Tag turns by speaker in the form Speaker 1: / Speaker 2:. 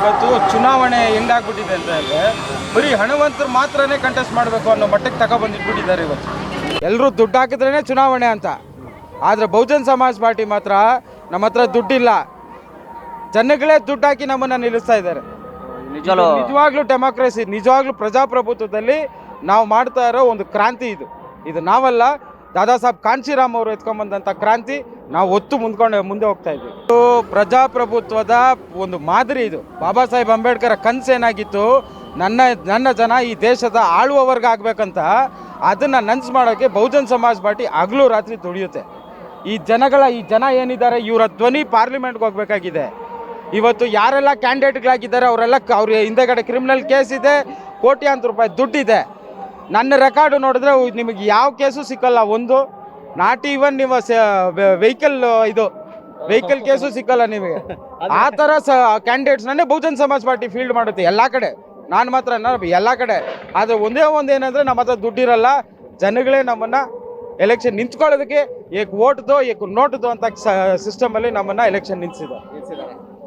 Speaker 1: ಇವತ್ತು ಚುನಾವಣೆ ಹೆಂಗಾಗ್ಬಿಟ್ಟಿದೆ ಅಂತ ಹೇಳಿದ್ರೆ ಬರೀ ಹಣವಂತರು ಮಾತ್ರನೇ ಕಂಟೆಸ್ಟ್ ಮಾಡಬೇಕು ಅನ್ನೋ ಮಟ್ಟಕ್ಕೆ ತಗೊಬಂದಿಟ್ಬಿಟ್ಟಿದ್ದಾರೆ ಇವತ್ತು. ಎಲ್ಲರೂ ದುಡ್ಡು ಹಾಕಿದ್ರೇ ಚುನಾವಣೆ ಅಂತ. ಆದರೆ ಬಹುಜನ್ ಸಮಾಜ್ ಪಾರ್ಟಿ ಮಾತ್ರ ನಮ್ಮ ಹತ್ರ ದುಡ್ಡಿಲ್ಲ, ಜನಗಳೇ ದುಡ್ಡು ಹಾಕಿ ನಮ್ಮನ್ನು ನಿಲ್ಲಿಸ್ತಾ ಇದ್ದಾರೆ. ನಿಜವಾಗ್ಲೂ ಡೆಮಾಕ್ರಸಿ, ನಿಜವಾಗ್ಲೂ ಪ್ರಜಾಪ್ರಭುತ್ವದಲ್ಲಿ ನಾವು ಮಾಡ್ತಾ ಇರೋ ಒಂದು ಕ್ರಾಂತಿ ಇದು ನಾವಲ್ಲ, ದಾದಾ ಸಾಹೇಬ್ ಕಾಂಚೀರಾಮ್ ಅವರು ಎತ್ಕೊಂಡ್ಬಂದಂಥ ಕ್ರಾಂತಿ ನಾವು ಒತ್ತು ಮುಂದೆ ಹೋಗ್ತಾ ಇದ್ವಿ. ಇದು ಪ್ರಜಾಪ್ರಭುತ್ವದ ಒಂದು ಮಾದರಿ. ಇದು ಬಾಬಾ ಸಾಹೇಬ್ ಅಂಬೇಡ್ಕರ್ ಕನಸೇನಾಗಿತ್ತು, ನನ್ನ ಜನ ಈ ದೇಶದ ಆಳುವ ವರ್ಗ ಆಗಬೇಕಂತ. ಅದನ್ನು ನನ್ಸು ಮಾಡೋಕ್ಕೆ ಬಹುಜನ್ ಸಮಾಜ್ ಪಾರ್ಟಿ ಹಗಲು ರಾತ್ರಿ ದುಡಿಯುತ್ತೆ. ಈ ಜನ ಏನಿದ್ದಾರೆ ಇವರ ಧ್ವನಿ ಪಾರ್ಲಿಮೆಂಟ್ಗೆ ಹೋಗಬೇಕಾಗಿದೆ. ಇವತ್ತು ಯಾರೆಲ್ಲ ಕ್ಯಾಂಡಿಡೇಟ್ಗಳಾಗಿದ್ದಾರೆ ಅವ್ರ ಹಿಂದೆಗಡೆ ಕ್ರಿಮಿನಲ್ ಕೇಸ್ ಇದೆ, ಕೋಟ್ಯಾಂತರ ರೂಪಾಯಿ ದುಡ್ಡಿದೆ. ನನ್ನ ರೆಕಾರ್ಡು ನೋಡಿದ್ರೆ ನಿಮಗೆ ಯಾವ ಕೇಸು ಸಿಕ್ಕಲ್ಲ. ಒಂದು ನಾಟ್ ಈವನ್ ನೀವು ವೆಹಿಕಲ್ ಕೇಸು ಸಿಕ್ಕಲ್ಲ ನಿಮಗೆ. ಆ ಥರ ಕ್ಯಾಂಡಿಡೇಟ್ಸ್ನೇ ಬಹುಜನ್ ಸಮಾಜ್ ಪಾರ್ಟಿ ಫೀಲ್ಡ್ ಮಾಡುತ್ತೆ ಎಲ್ಲ ಕಡೆ. ನಾನು ಮಾತ್ರ ಎಲ್ಲ ಕಡೆ. ಆದರೆ ಒಂದೇ ಒಂದು ಏನಂದರೆ ನಮ್ಮ ಹತ್ರ ದುಡ್ಡಿರಲ್ಲ, ಜನಗಳೇ ನಮ್ಮನ್ನು ಎಲೆಕ್ಷನ್ ನಿಂತ್ಕೊಳ್ಳೋದಕ್ಕೆ ಏಕ್ ಓಟ್ದೋ ಏಕ್ ನೋಟ್ದೋ ಅಂತ ಸಿಸ್ಟಮಲ್ಲಿ ನಮ್ಮನ್ನು ಎಲೆಕ್ಷನ್ ನಿಲ್ಲಿಸಿದ್ದಾರೆ.